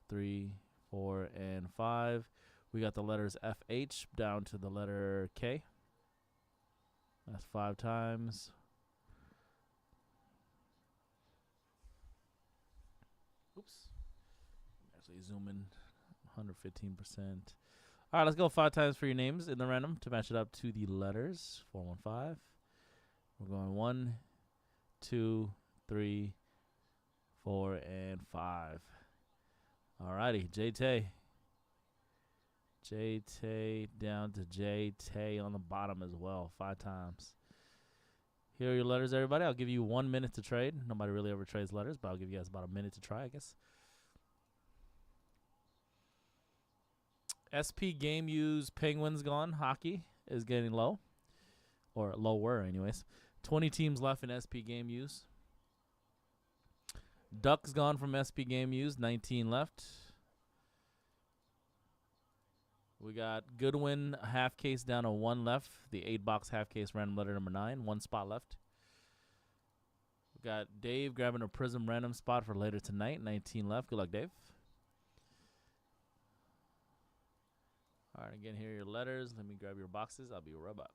3, 4, and 5. We got the letters FH down to the letter K. That's 5 times. Oops. Actually zoom in 115%. All right, let's go 5 times for your names in the random to match it up to the letters. 415. We're going 1, 2, 3, 4, and 5. All righty, J-Tay. J-Tay down to J-Tay on the bottom as well, 5 times. Here are your letters, everybody. I'll give you 1 minute to trade. Nobody really ever trades letters, but I'll give you guys about a minute to try, I guess. SP game use Penguins gone. Hockey is getting low, or lower, anyways. 20 teams left in SP game use. Ducks gone from SP game use. 19 left. We got Goodwin half case down to 1 left. The 8-box half case random letter number 9. 1 spot left. We got Dave grabbing a Prism random spot for later tonight. 19 left. Good luck, Dave. All right, again, here are your letters. Let me grab your boxes. I'll be right back.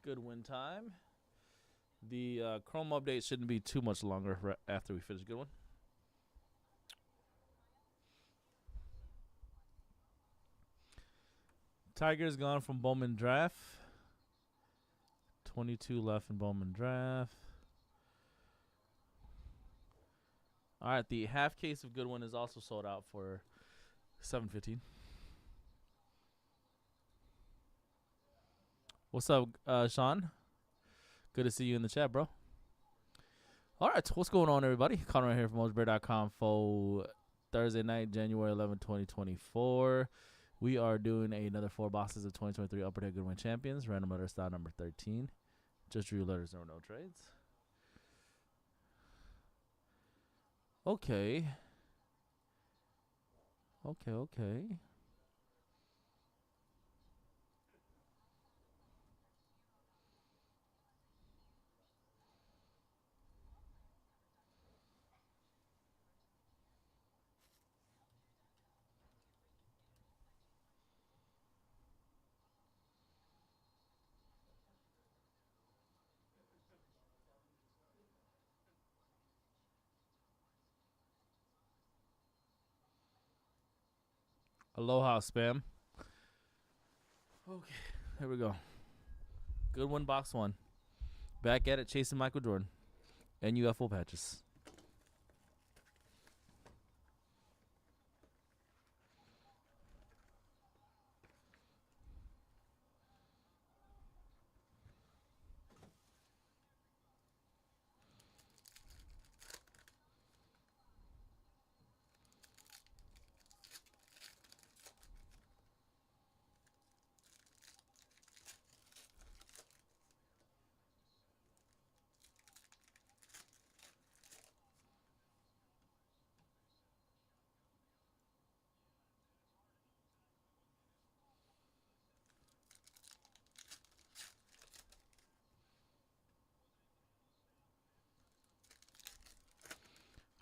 Goodwin time. The Chrome update shouldn't be too much longer after we finish Goodwin. Tiger's gone from Bowman Draft. 22 left in Bowman Draft. All right, the half case of Goodwin is also sold out for $7.15. What's up, Sean? Good to see you in the chat, bro. All right, what's going on, everybody? Connor right here from Mojobreak.com for Thursday night, January 11, 2024. We are doing another 4 boxes of 2023 Upper Deck Goodwin Champions. Random letter style number 13. Just drew letters, there were no trades. Okay. Okay. Aloha, spam. Okay, here we go. Goodwin box 1. Back at it, chasing Michael Jordan. And UFO patches.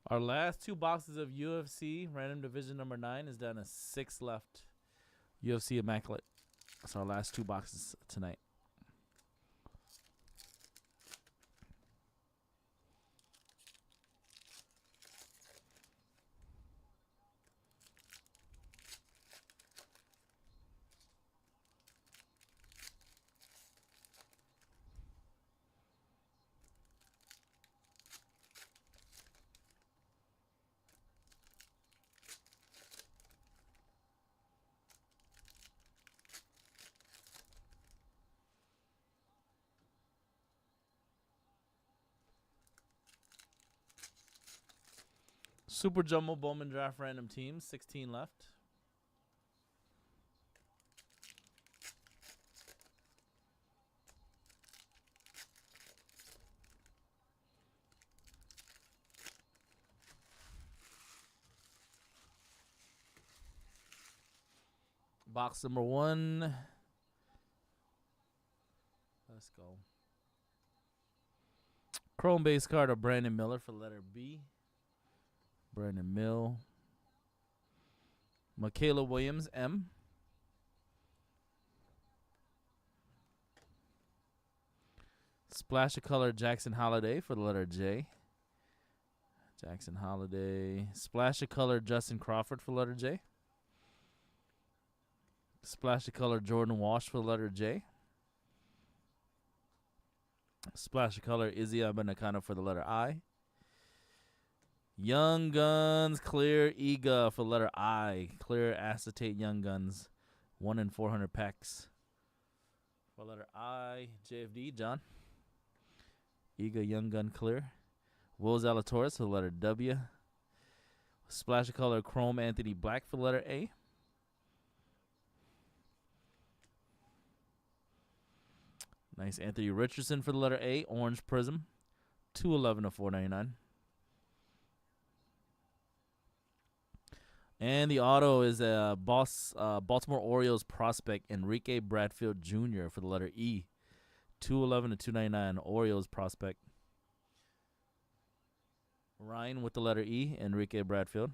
Our last 2 boxes of UFC random division number 9 is down to 6 left. UFC Immaculate. That's our last 2 boxes tonight. Super Jumbo Bowman Draft random teams, 16 left. Box number 1. Let's go. Chrome base card of Brandon Miller for letter B. Brandon Mill. Michaela Williams, M. Splash of color Jackson Holiday for the letter J. Jackson Holiday. Splash of color Justin Crawford for the letter J. Splash of color Jordan Walsh for the letter J. Splash of color Izzy Abanikano for the letter I. Young Guns Clear Iga for the letter I. Clear acetate Young Guns. 1 in 400 packs. For letter I. JFD, John. Iga Young Gun Clear. Will Zalatoris for the letter W. Splash of color Chrome Anthony Black for the letter A. Nice Anthony Richardson for the letter A. Orange Prism. 211 of 499. And the auto is a Baltimore Orioles prospect Enrique Bradfield Jr. for the letter E. 211 to 299. Orioles prospect. Ryan with the letter E. Enrique Bradfield.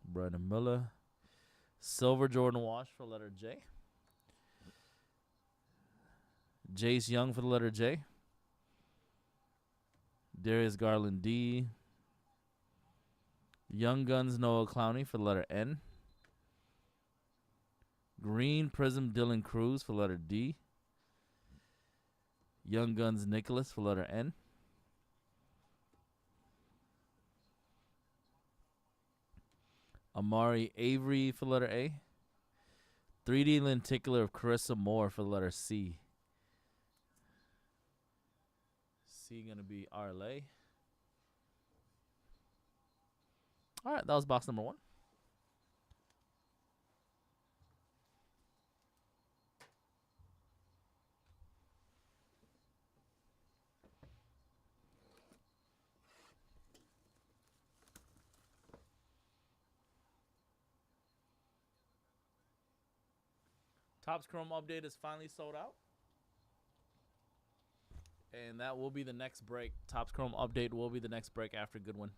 Brandon Miller. Silver Jordan Walsh for letter J. Jace Young for the letter J. Darius Garland D. Young Guns Noah Clowney for the letter N. Green Prism Dylan Cruz for letter D. Young Guns Nicholas for letter N. Amari Avery for letter A. 3D Lenticular of Carissa Moore for the letter C. C going to be Arlay. All right, that was box number 1. Topps Chrome update is finally sold out. And that will be the next break. Topps Chrome update will be the next break after Goodwin.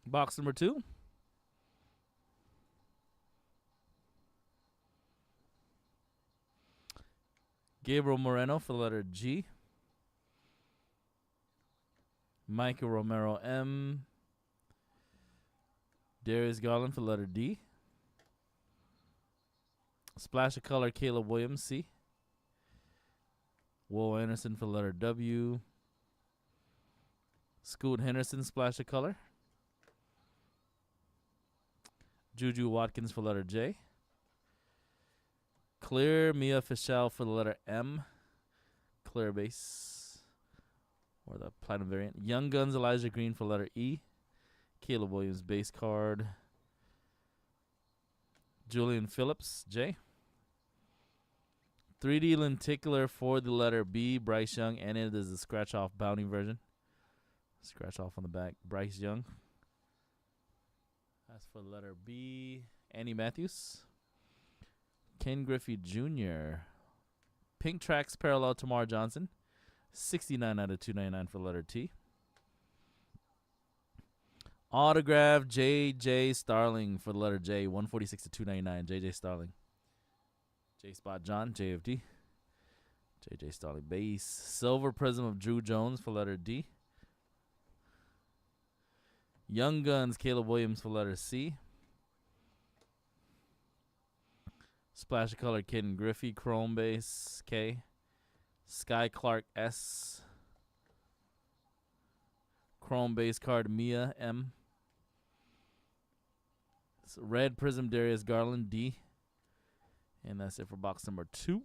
Box number 2. Gabriel Moreno for the letter G. Michael Romero M. Darius Garland for the letter D. Splash of Color Caleb Williams C. Will Anderson for the letter W. Scoot Henderson Splash of Color. Juju Watkins for letter J. Clear Mia Fischel for the letter M. Clear base. Or the platinum variant. Young Guns Elijah Green for letter E. Caleb Williams base card. Julian Phillips J. 3D Lenticular for the letter B. Bryce Young. And it is a scratch off bounty version. Scratch off on the back. Bryce Young. That's for the letter B. Andy Matthews. Ken Griffey Jr. Pink Tracks Parallel Tamar Johnson. 69 out of 299 for the letter T. Autograph J.J. Starling for the letter J. 146 to 299. J.J. Starling. J Spot John. JFD. J.J. Starling base. Silver Prism of Drew Jones for letter D. Young Guns Caleb Williams for letter C. Splash of color, Ken Griffey, Chrome base, K. Sky Clark, S. Chrome base card, Mia, M. Red Prism, Darius Garland, D. And that's it for box number 2.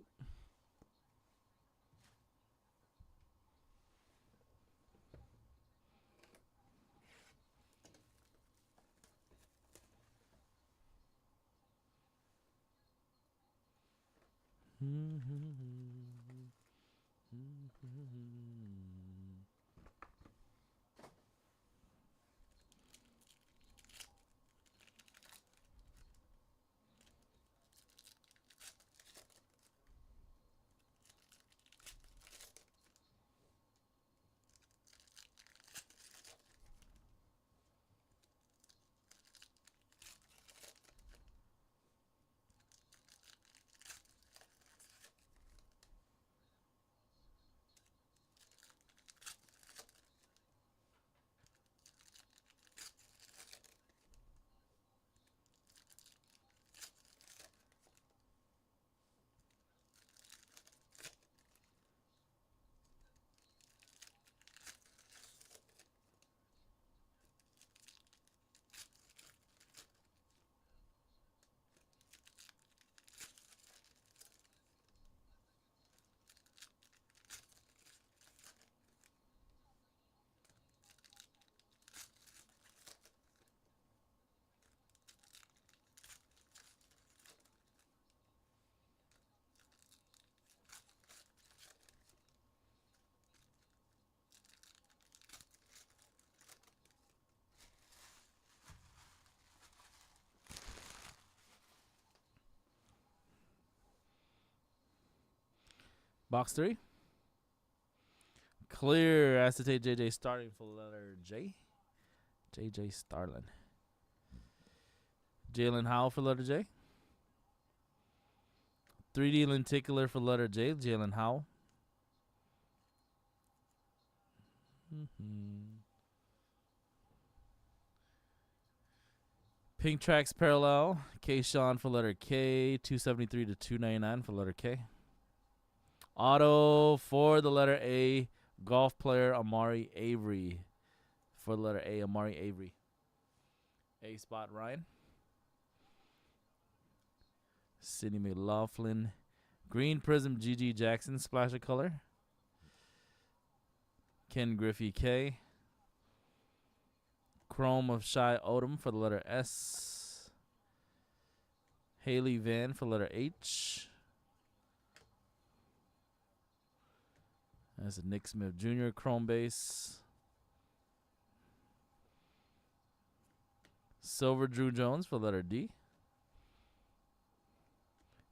Box 3. Clear acetate JJ starting for letter J. JJ Starlin. Jalen Howell for letter J. 3D lenticular for letter J. Jalen Howell. Pink Tracks Parallel. K. Sean for letter K. 273 to 299 for letter K. Auto for the letter A. Golf player Amari Avery. For the letter A, Amari Avery. A spot Ryan. Sidney McLaughlin. Green Prism GG Jackson. Splash of color. Ken Griffey K. Chrome of Shy Odom for the letter S. Haley Van for letter H. That's a Nick Smith Jr. Chrome base. Silver Drew Jones for letter D.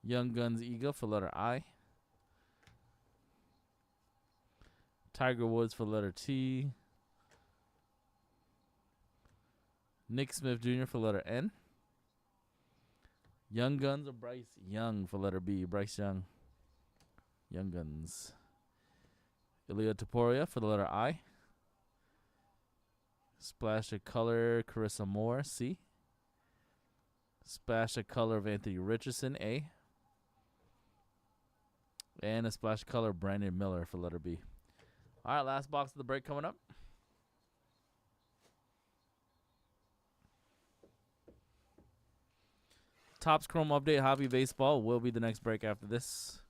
Young Guns Eagle for letter I. Tiger Woods for letter T. Nick Smith Jr. for letter N. Young Guns of Bryce Young for letter B. Bryce Young. Young Guns. Ilya Taporia for the letter I. Splash of color, Carissa Moore, C. Splash of color of Anthony Richardson, A. And a splash of color, Brandon Miller for letter B. All right, last box of the break coming up. Topps Chrome Update Hobby Baseball will be the next break after this.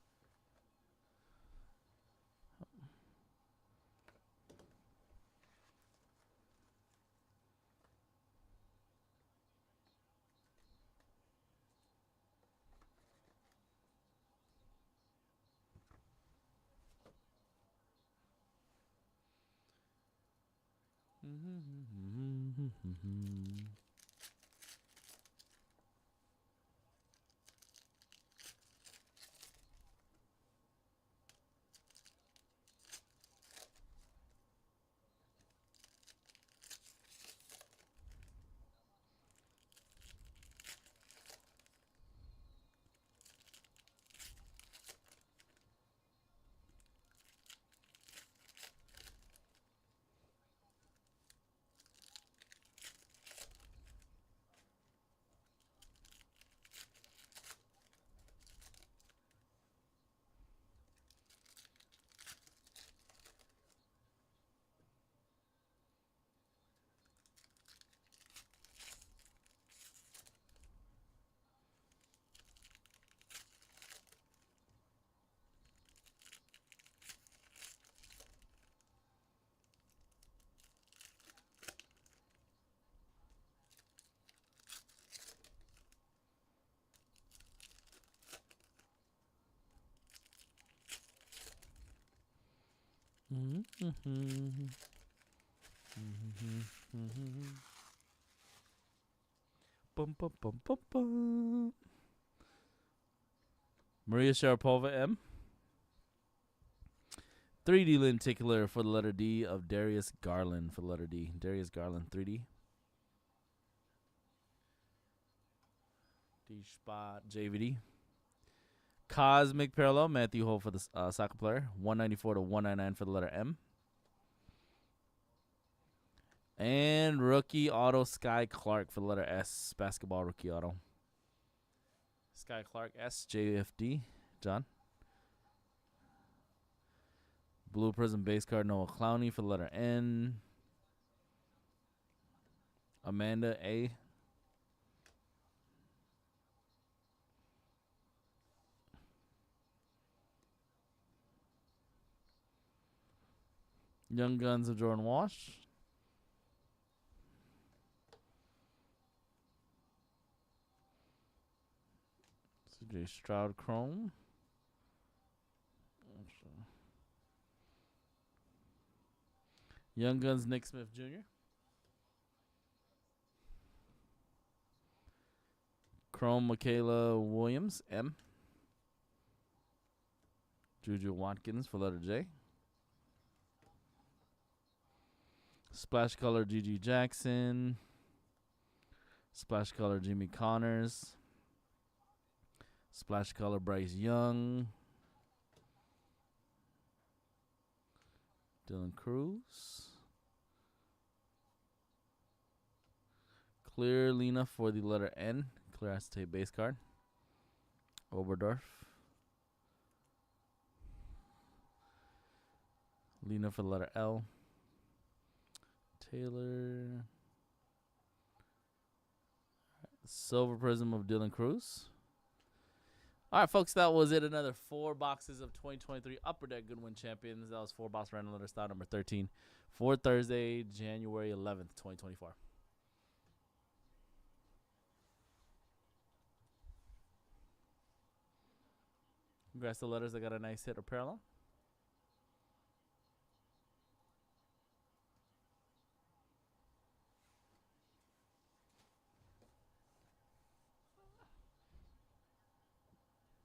Bum, bum, bum, bum, bum. Maria Sharapova, M. 3D lenticular for the letter D of Darius Garland for the letter D. Darius Garland, 3D. D spot, JVD. Cosmic Parallel, Matthew Holt for the soccer player. 194 to 199 for the letter M. And rookie auto, Sky Clark for the letter S. Basketball rookie auto. Sky Clark, S, JFD. John. Blue Prism base card, Noah Clowney for the letter N. Amanda, A. Young Guns of Jordan Walsh. CJ Stroud Chrome. Young Guns Nick Smith Jr. Chrome Michaela Williams, M. Juju Watkins for letter J. Splash color Gigi Jackson. Splash color Jimmy Connors. Splash color Bryce Young. Dylan Cruz. Clear Lena for the letter N. Clear acetate base card. Oberdorf. Lena for the letter L. Taylor. Silver Prism of Dylan Cruz. All right, folks, that was it. Another 4 boxes of 2023 Upper Deck Goodwin Champions. That was 4 box random letter style number 13 for Thursday, January 11th, 2024. Congrats to letters that got a nice hit or parallel.